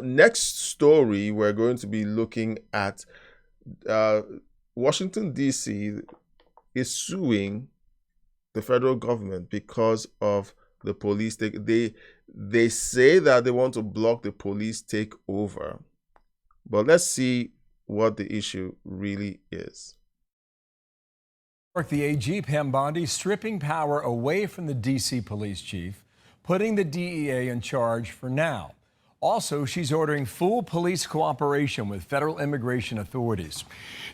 Next story, we're going to be looking at Washington, D.C. is suing the federal government because of the police they say that they want to block the police takeover. But let's see what the issue really is. The AG, Pam Bondi, stripping power away from the D.C. police chief, putting the DEA in charge for now. Also, she's ordering full police cooperation with federal immigration authorities.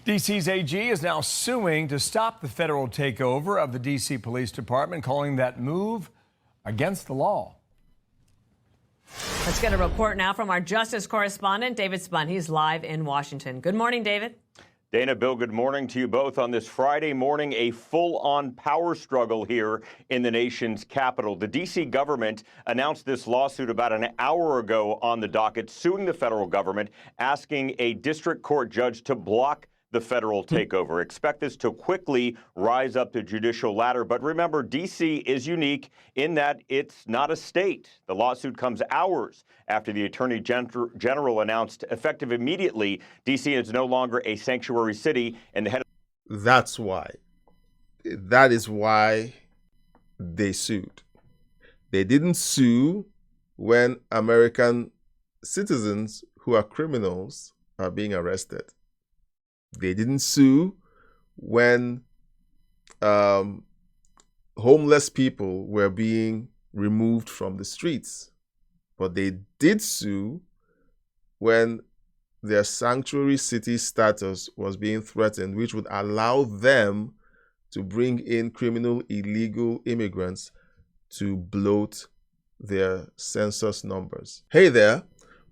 D.C.'s AG is now suing to stop the federal takeover of the D.C. Police Department, calling that move against the law. Let's get a report now from our justice correspondent, David Spun. He's live in Washington. Good morning, David. Dana, Bill, good morning to you both on this Friday morning. A full-on power struggle here in the nation's capital. The D.C. government announced this lawsuit about an hour ago on the docket, suing the federal government, asking a district court judge to block the federal takeover. Expect this to quickly rise up the judicial ladder. But remember, D.C. is unique in that it's not a state. The lawsuit comes hours after the Attorney General announced, effective immediately, D.C. is no longer a sanctuary city, and the head of... That's why. That is why they sued. They didn't sue when American citizens who are criminals are being arrested. They didn't sue when homeless people were being removed from the streets. But they did sue when their sanctuary city status was being threatened, which would allow them to bring in criminal illegal immigrants to bloat their census numbers. Hey there,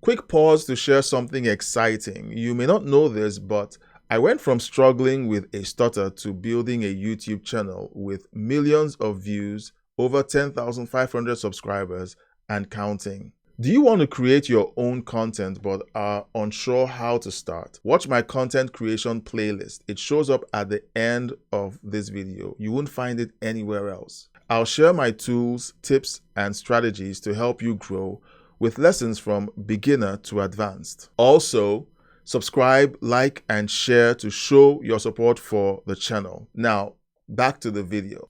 quick pause to share something exciting. You may not know this, but I went from struggling with a stutter to building a YouTube channel with millions of views, over 10,500 subscribers, and counting. Do you want to create your own content but are unsure how to start? Watch my content creation playlist. It shows up at the end of this video. You won't find it anywhere else. I'll share my tools, tips, and strategies to help you grow with lessons from beginner to advanced. Also, subscribe, like, and share to show your support for the channel. Now, back to the video.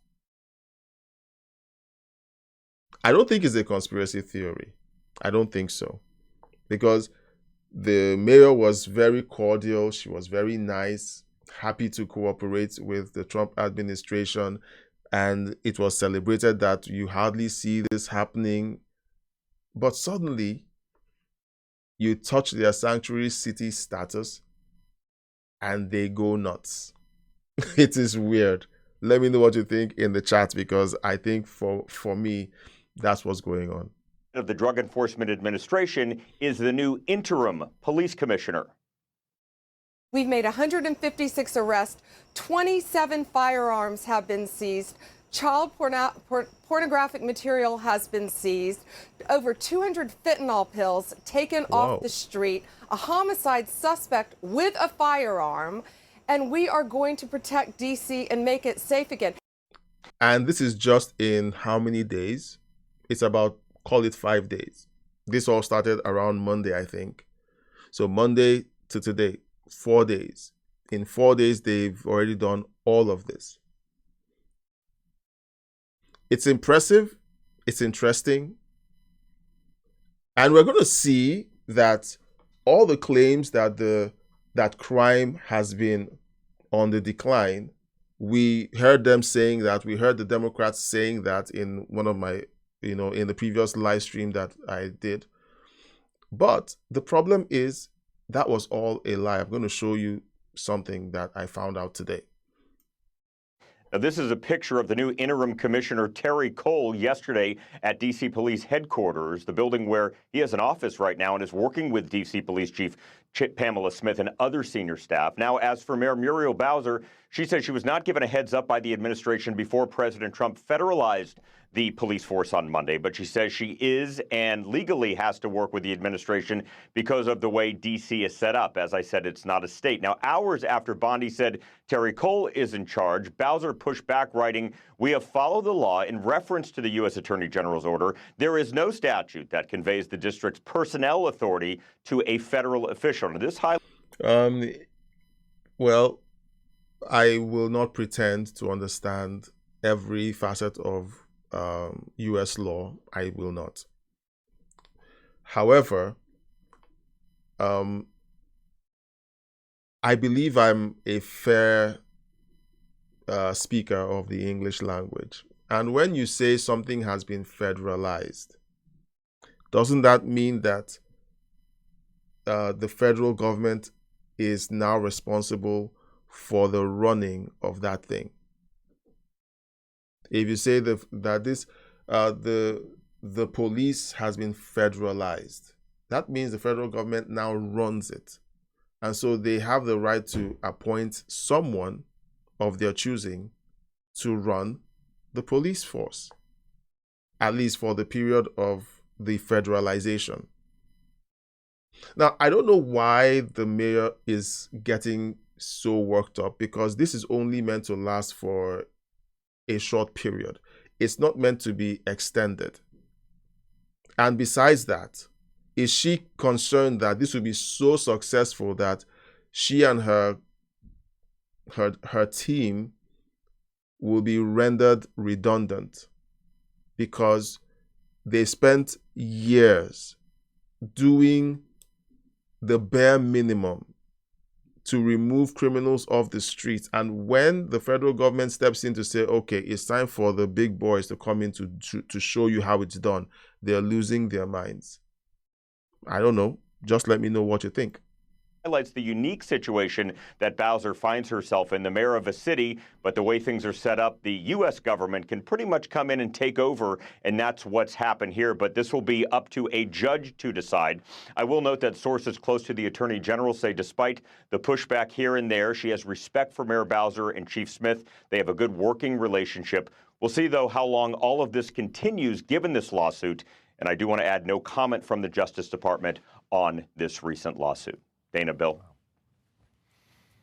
I don't think it's a conspiracy theory. I don't think so. Because the mayor was very cordial. She was very nice, happy to cooperate with the Trump administration. And it was celebrated that you hardly see this happening. But suddenly, you touch their sanctuary city status and they go nuts. It is weird. Let me know what you think in the chat, because I think for me, that's what's going on. Of the Drug Enforcement Administration is the new interim police commissioner. We've made 156 arrests, 27 firearms have been seized, child pornographic material has been seized, over 200 fentanyl pills taken off the street, a homicide suspect with a firearm, and we are going to protect D.C. and make it safe again. And this is just in how many days? It's about, call it 5 days. This all started around Monday, I think. So Monday to today, 4 days. In 4 days, they've already done all of this. It's impressive. It's interesting. And we're going to see that all the claims that that crime has been on the decline, we heard them saying that. We heard the Democrats saying that in one of my, in the previous live stream that I did. But the problem is that was all a lie. I'm going to show you something that I found out today. Now, this is a picture of the new interim commissioner, Terry Cole, yesterday at D.C. Police headquarters, the building where he has an office right now and is working with D.C. Police Chief Pamela Smith and other senior staff. Now, as for Mayor Muriel Bowser, she says she was not given a heads up by the administration before President Trump federalized the police force on Monday, but she says she is and legally has to work with the administration because of the way D.C. is set up. As I said, it's not a state. Now, hours after Bondi said Terry Cole is in charge, Bowser pushed back, writing, "We have followed the law in reference to the U.S. Attorney General's order. There is no statute that conveys the district's personnel authority to a federal official." Now, this well, I will not pretend to understand every facet of U.S. law. I will not. However, I believe I'm a fair speaker of the English language. And when you say something has been federalized, doesn't that mean that the federal government is now responsible for the running of that thing? If you say that the police has been federalized, that means the federal government now runs it. And so they have the right to appoint someone of their choosing to run the police force, at least for the period of the federalization. Now, I don't know why the mayor is getting so worked up, because this is only meant to last for a short period. It's not meant to be extended. And besides that, is she concerned that this will be so successful that she and her team will be rendered redundant because they spent years doing the bare minimum to remove criminals off the streets, and when the federal government steps in to say, okay, it's time for the big boys to come in to show you how it's done, they're losing their minds? I don't know. Just let me know what you think. Highlights the unique situation that Bowser finds herself in, the mayor of a city, but the way things are set up, the U.S. government can pretty much come in and take over, and that's what's happened here. But this will be up to a judge to decide. I will note that sources close to the Attorney General say despite the pushback here and there, she has respect for Mayor Bowser and Chief Smith. They have a good working relationship. We'll see, though, how long all of this continues given this lawsuit. And I do want to add, no comment from the Justice Department on this recent lawsuit. Dana, Bill.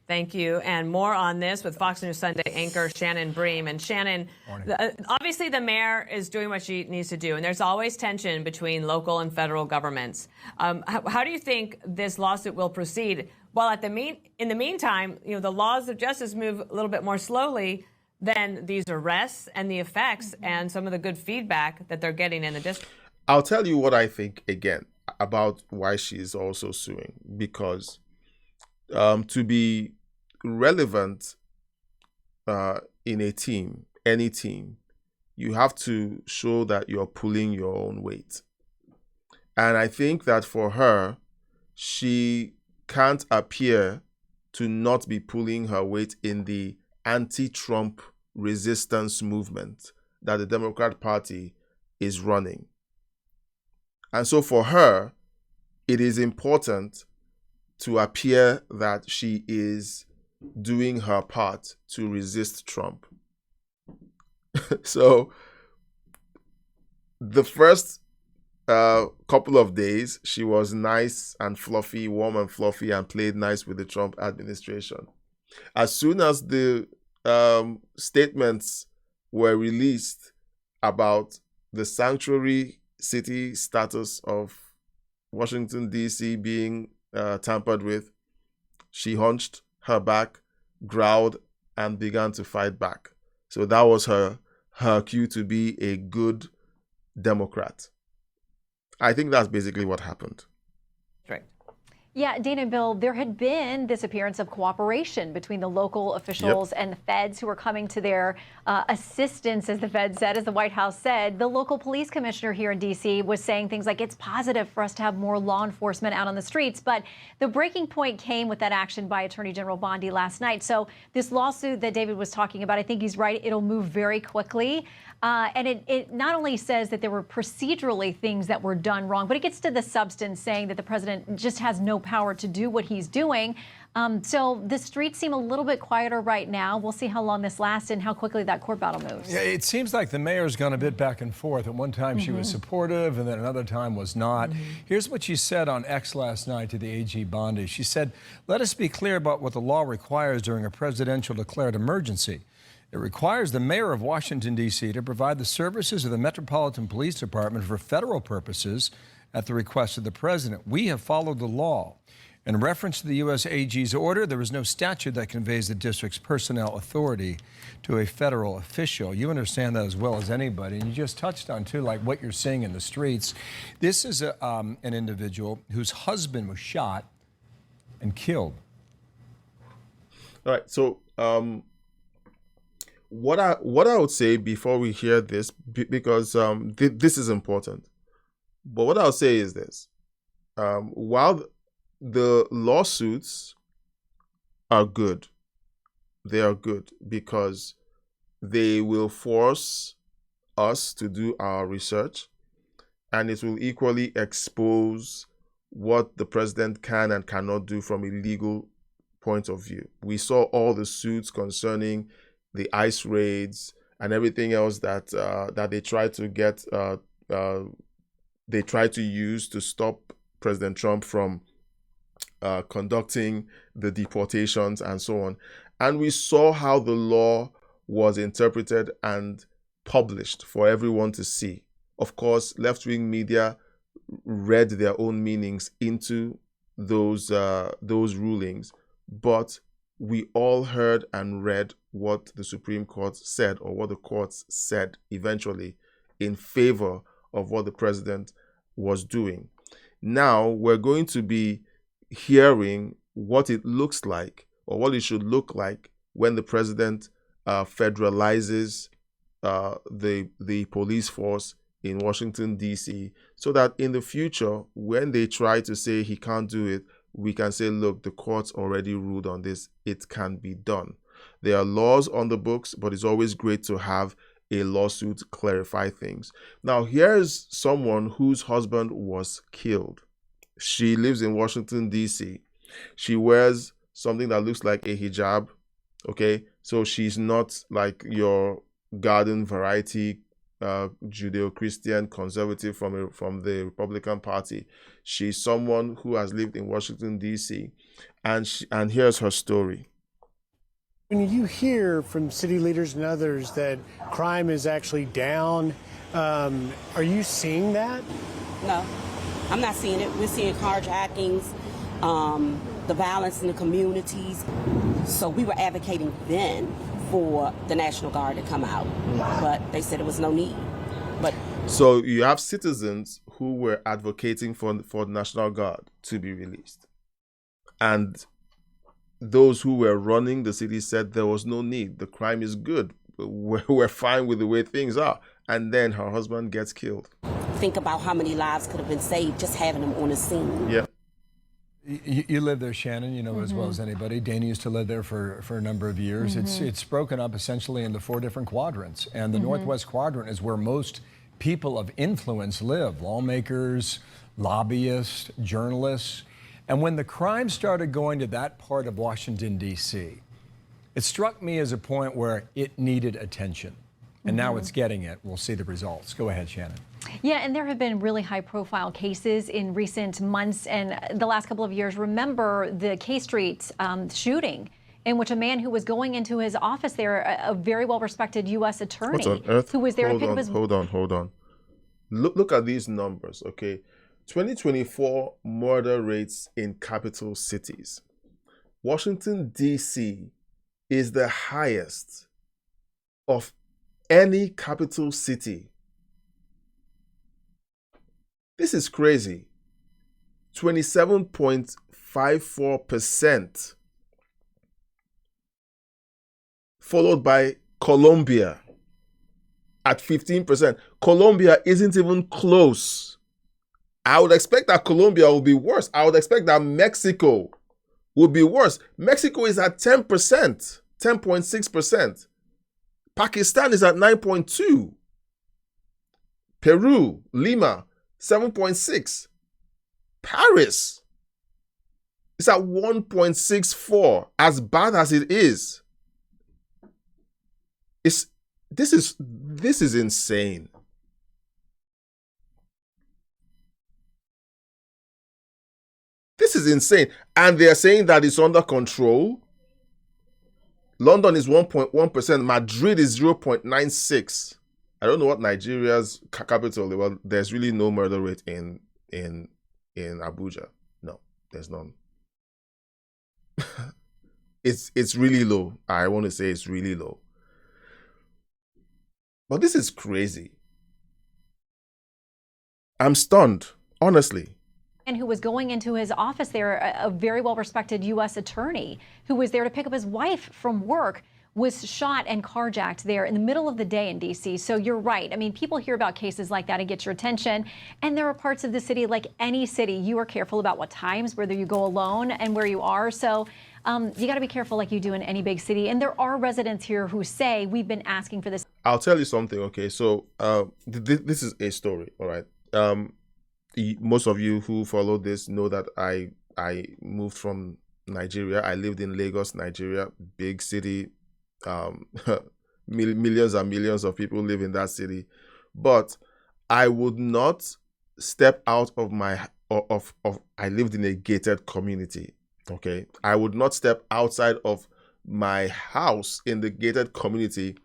Thank you. And more on this with Fox News Sunday anchor Shannon Bream. And Shannon, obviously the mayor is doing what she needs to do, and there's always tension between local and federal governments. How do you think this lawsuit will proceed? While in the meantime, the laws of justice move a little bit more slowly than these arrests and the effects and some of the good feedback that they're getting in the district. I'll tell you what I think again about why she's also suing, because to be relevant in a team, any team, you have to show that you're pulling your own weight. And I think that for her, she can't appear to not be pulling her weight in the anti-Trump resistance movement that the Democrat Party is running. And so for her, it is important to appear that she is doing her part to resist Trump. So the first couple of days, she was nice and fluffy, warm and fluffy, and played nice with the Trump administration. As soon as the statements were released about the sanctuary city status of Washington, D.C. being tampered with, she hunched her back, growled, and began to fight back. So that was her cue to be a good Democrat. I think that's basically what happened. Right. Yeah, Dana and Bill, there had been this appearance of cooperation between the local officials and the feds who were coming to their assistance, as the Fed said, as the White House said. The local police commissioner here in D.C. was saying things like, it's positive for us to have more law enforcement out on the streets. But the breaking point came with that action by Attorney General Bondi last night. So this lawsuit that David was talking about, I think he's right, it'll move very quickly. And it not only says that there were procedurally things that were done wrong, but it gets to the substance, saying that the president just has no power to do what he's doing. So the streets seem a little bit quieter right now. We'll see how long this lasts and how quickly that court battle moves. Yeah, it seems like the mayor's gone a bit back and forth. At one time she was supportive and then another time was not. Here's what she said on X last night to the AG Bondi. She said, "Let us be clear about what the law requires during a presidential declared emergency. It requires the mayor of Washington, D.C. to provide the services of the Metropolitan Police Department for federal purposes at the request of the president. We have followed the law. In reference to the U.S. AG's order, there is no statute that conveys the district's personnel authority to a federal official." You understand that as well as anybody. And you just touched on, too, like what you're seeing in the streets. This is an individual whose husband was shot and killed. All right. So what I would say before we hear this, because this is important. But what I'll say is this. While the lawsuits are good, they are good because they will force us to do our research, and it will equally expose what the president can and cannot do from a legal point of view. We saw all the suits concerning the ICE raids and everything else that they tried to get, they tried to use to stop President Trump from conducting the deportations and so on. And we saw how the law was interpreted and published for everyone to see. Of course, left-wing media read their own meanings into those rulings, but we all heard and read what the Supreme Court said, or what the courts said eventually in favor of what the president was doing. Now we're going to be hearing what it looks like, or what it should look like, when the president federalizes the police force in Washington, D.C., so that in the future, when they try to say he can't do it, we can say, look, the courts already ruled on this. It can be done. There are laws on the books, but it's always great to have a lawsuit clarify things. Now, here's someone whose husband was killed. She lives in Washington, D.C. She wears something that looks like a hijab, okay? So she's not like your garden variety Judeo-Christian conservative from the Republican Party. She's someone who has lived in Washington, D.C., and here's her story. When you hear from city leaders and others that crime is actually down, are you seeing that? No, I'm not seeing it. We're seeing carjackings, the violence in the communities. So we were advocating then for the National Guard to come out, but they said there was no need. So you have citizens who were advocating for the National Guard to be released, and those who were running the city said there was no need. The crime is good. We're fine with the way things are. And then her husband gets killed. Think about how many lives could have been saved just having them on the scene. Yeah. You live there, Shannon, you know as well as anybody. Dana used to live there for a number of years. It's broken up essentially into 4 different quadrants. And the Northwest Quadrant is where most people of influence live. Lawmakers, lobbyists, journalists. And when the crime started going to that part of Washington, D.C., it struck me as a point where it needed attention. And now it's getting it. We'll see the results. Go ahead, Shannon. Yeah, and there have been really high-profile cases in recent months and the last couple of years. Remember the K Street shooting, in which a man who was going into his office there, a very well-respected U.S. attorney, what on earth? who was there to pick up his... Hold on. Look at these numbers, okay? 2024 murder rates in capital cities. Washington, D.C. is the highest of any capital city. This is crazy. 27.54%. Followed by Colombia at 15%. Colombia isn't even close. I would expect that Colombia will be worse. I would expect that Mexico would be worse. Mexico is at 10%, 10.6%. Pakistan is at 9.2%. Peru, Lima, 7.6%. Paris, It's at 1.64. As bad as it is, this is insane. This is insane. And they're saying that it's under control. London is 1.1%. Madrid is 0.96. I don't know what Nigeria's capital. Well, there's really no murder rate in Abuja. No, there's none. It's really low. I want to say it's really low. But this is crazy. I'm stunned, honestly. And who was going into his office there, a very well-respected U.S. attorney who was there to pick up his wife from work, was shot and carjacked there in the middle of the day in D.C. So you're right. I mean, people hear about cases like that and get your attention. And there are parts of the city, like any city, you are careful about what times, whether you go alone and where you are. So you got to be careful like you do in any big city. And there are residents here who say, we've been asking for this. I'll tell you something, okay? So this is a story, all right? Most of you who follow this know that I moved from Nigeria. I lived in Lagos, Nigeria, big city. Millions and millions of people live in that city. But I would not step out of my I lived in a gated community. Okay, I would not step outside of my house in the gated community.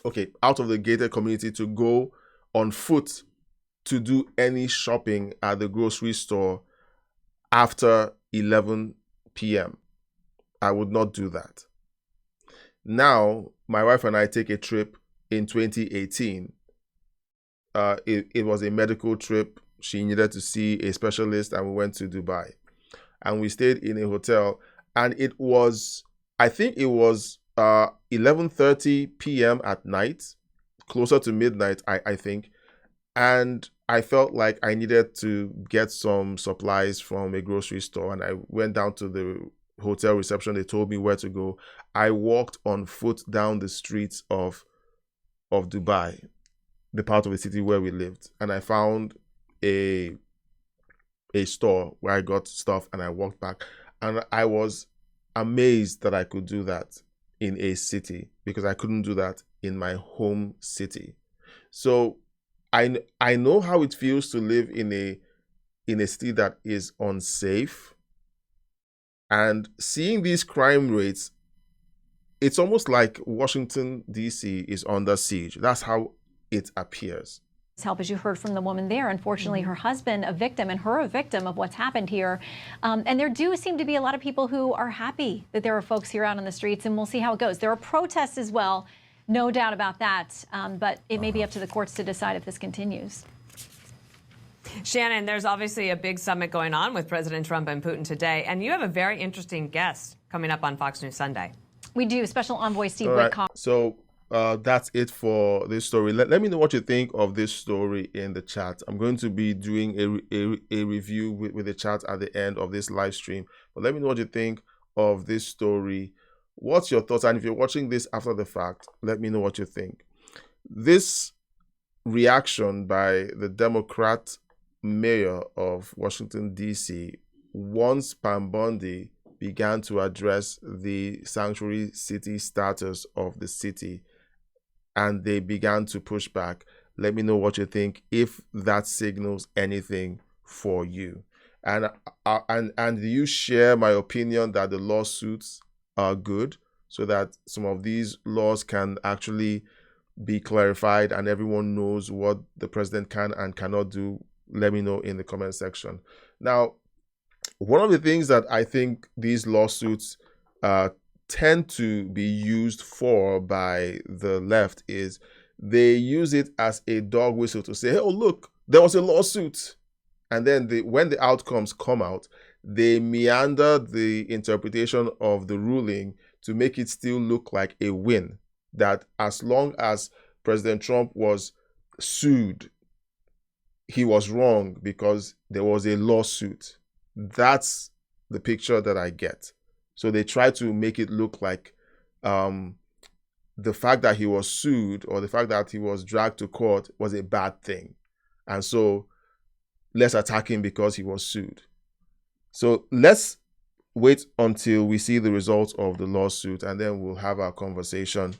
Okay, out of the gated community to go on foot to do any shopping at the grocery store after 11 p.m. I would not do that. Now, my wife and I take a trip in 2018. It was a medical trip. She needed to see a specialist, and we went to Dubai. And we stayed in a hotel, and it was, I think it was 11:30 p.m. at night, closer to midnight, I think. And I felt like I needed to get some supplies from a grocery store, and I went down to the hotel reception. They told me where to go. I walked on foot down the streets of Dubai, the part of the city where we lived, and I found a store where I got stuff, and I walked back, and I was amazed that I could do that in a city, because I couldn't do that in my home city. So I know how it feels to live in a city that is unsafe, and seeing these crime rates, it's almost like Washington, D.C. is under siege. That's how it appears. Help, as you heard from the woman there. Unfortunately, her husband a victim, and her a victim of what's happened here. And there do seem to be a lot of people who are happy that there are folks here out on the streets, and we'll see how it goes. There are protests as well, no doubt about that, but it may be up to the courts to decide if this continues. Shannon, there's obviously a big summit going on with President Trump and Putin today, and you have a very interesting guest coming up on Fox News Sunday. We do. Special Envoy Steve All right. Witkoff. So that's it for this story. Let me know what you think of this story in the chat. I'm going to be doing a review with the chat at the end of this live stream. But let me know what you think of this story. What's your thoughts? And if you're watching this after the fact, let me know what you think. This reaction by the Democrat mayor of Washington, D.C., once Pam Bondi began to address the sanctuary city status of the city, and they began to push back. Let me know what you think, if that signals anything for you. And do you share my opinion that the lawsuits are good, so that some of these laws can actually be clarified and everyone knows what the president can and cannot do? Let me know in the comment section. Now, one of the things that I think these lawsuits tend to be used for by the left is they use it as a dog whistle to say, oh, look, there was a lawsuit. And then when the outcomes come out, they meander the interpretation of the ruling to make it still look like a win. That as long as President Trump was sued, he was wrong because there was a lawsuit. That's the picture that I get. So they try to make it look like the fact that he was sued or the fact that he was dragged to court was a bad thing. And so let's attack him because he was sued. So let's wait until we see the results of the lawsuit, and then we'll have our conversation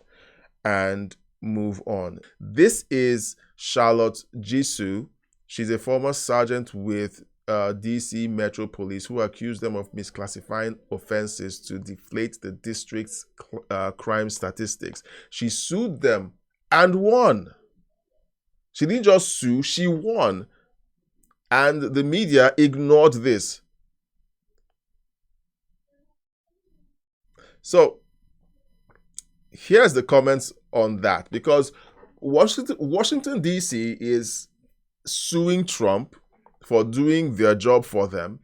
and move on. This is Charlotte Jisoo. She's a former sergeant with DC Metro Police who accused them of misclassifying offenses to deflate the district's crime statistics. She sued them and won. She didn't just sue, she won. And the media ignored this. So here's the comments on that, because Washington DC is suing Trump for doing their job for them,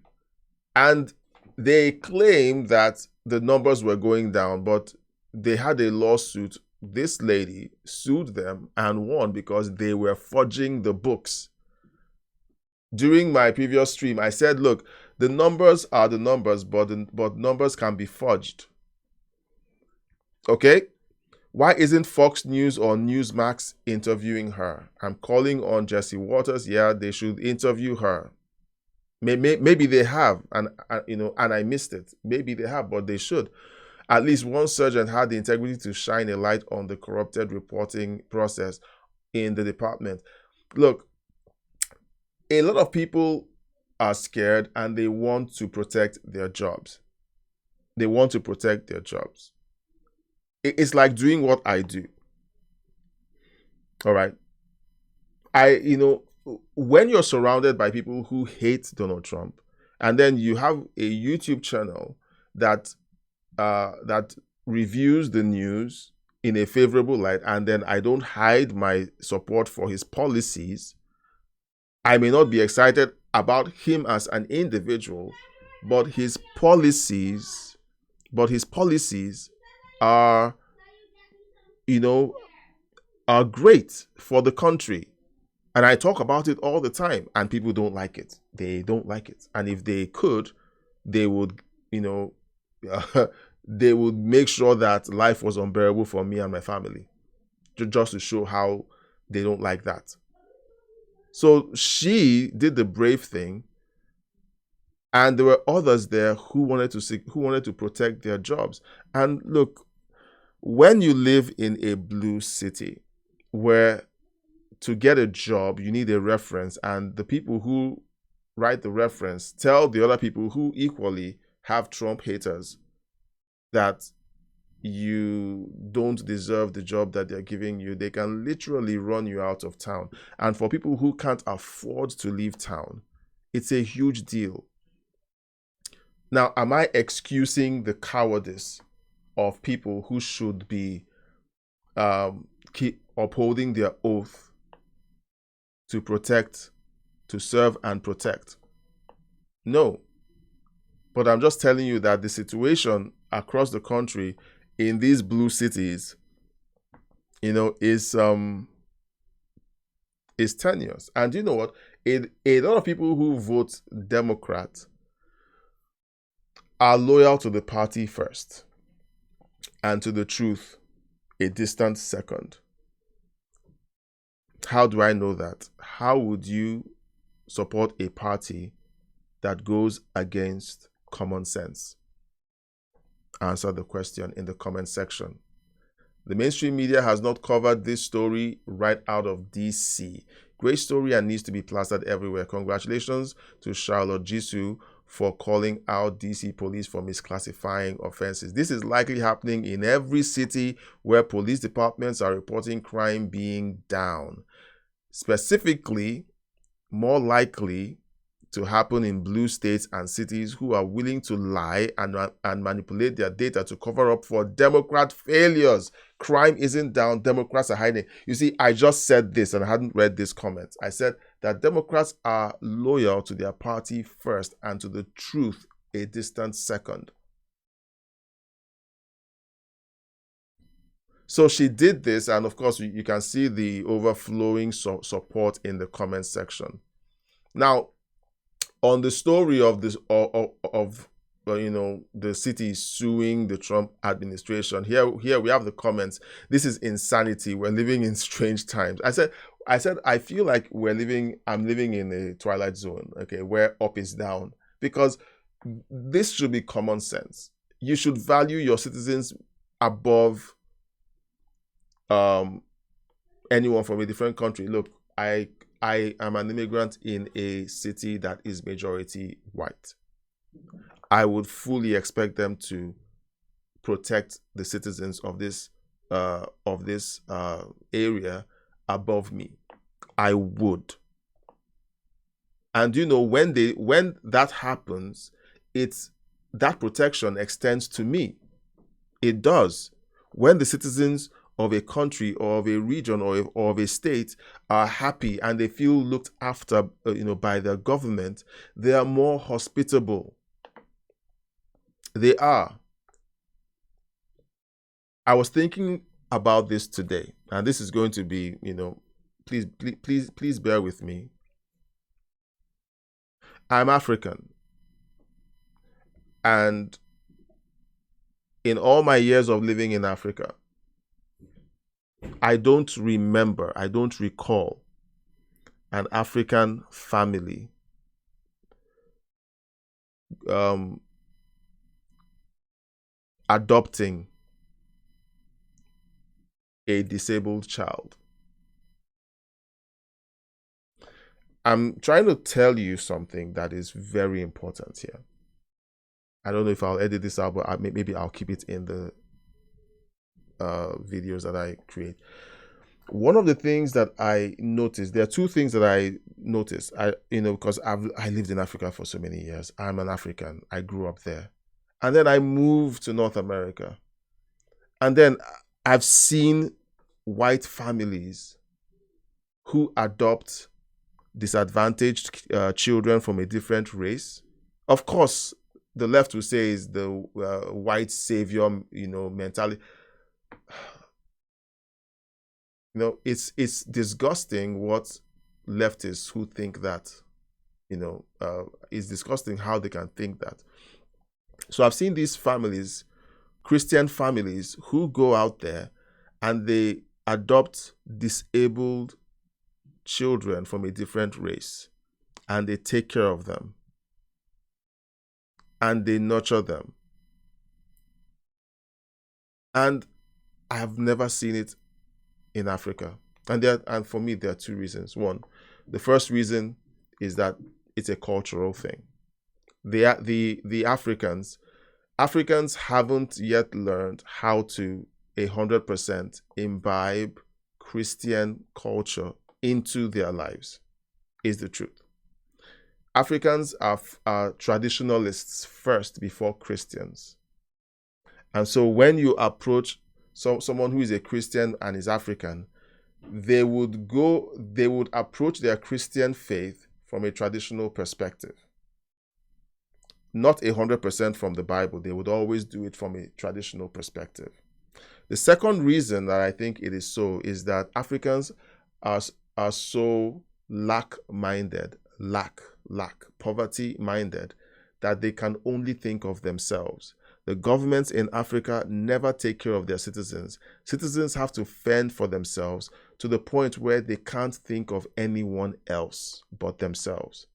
and they claim that the numbers were going down, but they had a lawsuit. This lady sued them and won because they were fudging the books. During my previous stream, I said, look, the numbers are the numbers, but numbers can be fudged. Okay? Why isn't Fox News or Newsmax interviewing her? I'm calling on Jesse Waters. Yeah, they should interview her. Maybe they have, and I missed it. Maybe they have, but they should. At least one sergeant had the integrity to shine a light on the corrupted reporting process in the department. Look, a lot of people are scared and they want to protect their jobs. They want to protect their jobs. It's like doing what I do. All right. When you're surrounded by people who hate Donald Trump, and then you have a YouTube channel that reviews the news in a favorable light, and then I don't hide my support for his policies, I may not be excited about him as an individual, but his policies are great for the country. And I talk about it all the time, and people don't like it. They don't like it. And if they could, they would, they would make sure that life was unbearable for me and my family, just to show how they don't like that. So she did the brave thing, and there were others there who wanted to protect their jobs. And look, when you live in a blue city where to get a job you need a reference, and the people who write the reference tell the other people who equally have Trump haters that you don't deserve the job that they're giving you, they can literally run you out of town. And for people who can't afford to leave town, it's a huge deal. Now, am I excusing the cowardice of people who should be keep upholding their oath to serve and protect? No. But I'm just telling you that the situation across the country in these blue cities, is tenuous. And you know what? A lot of people who vote Democrat are loyal to the party first, and to the truth a distant second. How do I know that? How would you support a party that goes against common sense? Answer the question in the comment section. The mainstream media has not covered this story right out of DC. Great story and needs to be plastered everywhere. Congratulations to Charlotte Jisoo for calling out DC police for misclassifying offenses. This is likely happening in every city where police departments are reporting crime being down. Specifically, more likely to happen in blue states and cities who are willing to lie and manipulate their data to cover up for Democrat failures. Crime isn't down, Democrats are hiding. You see, I just said this and I hadn't read this comment. I said that Democrats are loyal to their party first and to the truth a distant second. So she did this, and of course you can see the overflowing support in the comment section. Now, on the story of this the city suing the Trump administration, here we have the comments. This is insanity. We're living in strange times. I said I feel like I'm living in a twilight zone, okay, where up is down, because this should be common sense. You should value your citizens above anyone from a different country. Look, I am an immigrant in a city that is majority white. I would fully expect them to protect the citizens of this area above me. I would. And when that happens, that protection extends to me. It does. When the citizens of a country or of a region or of a state are happy and they feel looked after, by their government, they are more hospitable. They are. I was thinking about this today, and this is going to be, please bear with me. I'm African, and in all my years of living in Africa, I don't recall an African family adopting a disabled child. I'm trying to tell you something that is very important here. I don't know if I'll edit this out, but maybe I'll keep it in the videos that I create. One of the things that I noticed, there are two things that I noticed. Because I lived in Africa for so many years. I'm an African. I grew up there. And then I moved to North America. And then I've seen white families who adopt disadvantaged children from a different race. Of course, the left will say is the white savior, mentality. It's disgusting what leftists who think that, it's disgusting how they can think that. So I've seen these families, Christian families, who go out there and they adopt disabled children from a different race, and they take care of them and they nurture them. And I have never seen it in Africa. And for me, there are two reasons. One, the first reason is that it's a cultural thing. The Africans haven't yet learned how to 100% imbibe Christian culture into their lives, is the truth. Africans are traditionalists first before Christians. And so when you approach someone who is a Christian and is African, they would approach their Christian faith from a traditional perspective. Not 100% from the Bible. They would always do it from a traditional perspective. The second reason that I think it is so is that Africans are so lack-minded, poverty-minded, that they can only think of themselves. The governments in Africa never take care of their citizens. Citizens have to fend for themselves to the point where they can't think of anyone else but themselves.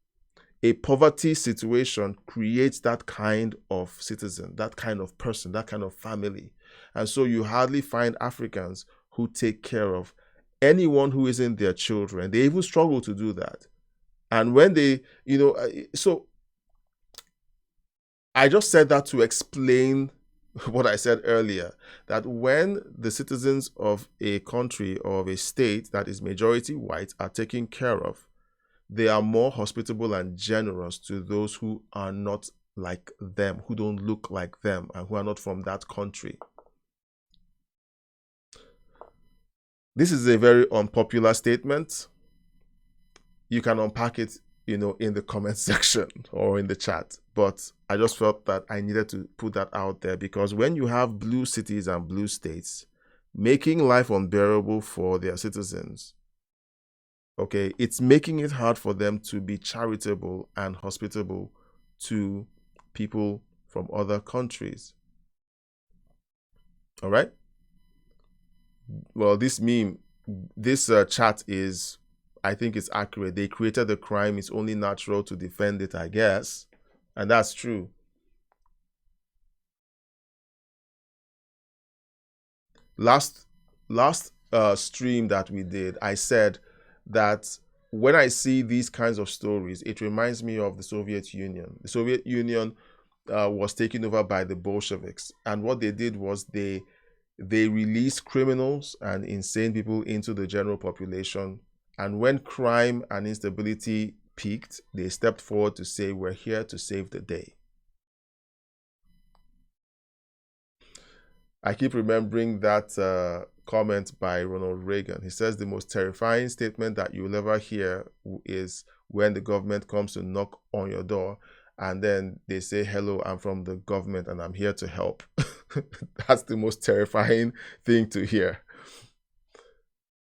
A poverty situation creates that kind of citizen, that kind of person, that kind of family. And so you hardly find Africans who take care of anyone who isn't their children. They even struggle to do that. And when they, so I just said that to explain what I said earlier, that when the citizens of a country or of a state that is majority white are taken care of, they are more hospitable and generous to those who are not like them, who don't look like them, and who are not from that country. This is a very unpopular statement. You can unpack it, in the comment section or in the chat. But I just felt that I needed to put that out there, because when you have blue cities and blue states making life unbearable for their citizens, okay, it's making it hard for them to be charitable and hospitable to people from other countries. All right? Well, this chat is, I think it's accurate. They created the crime. It's only natural to defend it, I guess. And that's true. last stream that we did, I said that when I see these kinds of stories, it reminds me of the Soviet Union. The Soviet Union was taken over by the Bolsheviks, and what they did was they released criminals and insane people into the general population. And when crime and instability peaked, they stepped forward to say, we're here to save the day. I keep remembering that comment by Ronald Reagan. He says the most terrifying statement that you'll ever hear is when the government comes to knock on your door and then they say, hello, I'm from the government and I'm here to help. That's the most terrifying thing to hear.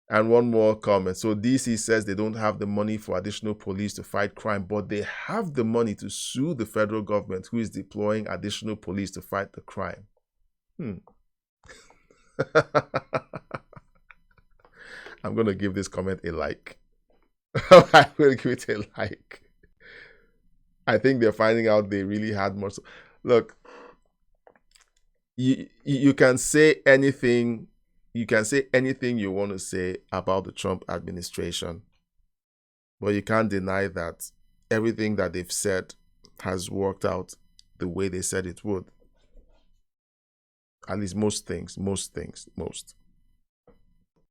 And one more comment. So DC says they don't have the money for additional police to fight crime, but they have the money to sue the federal government who is deploying additional police to fight the crime. I'm going to give this comment a like. I will give it a like. I think they're finding out they really had more. Look, you can say anything. You can say anything you want to say about the Trump administration, but you can't deny that everything that they've said has worked out the way they said it would. At least most things.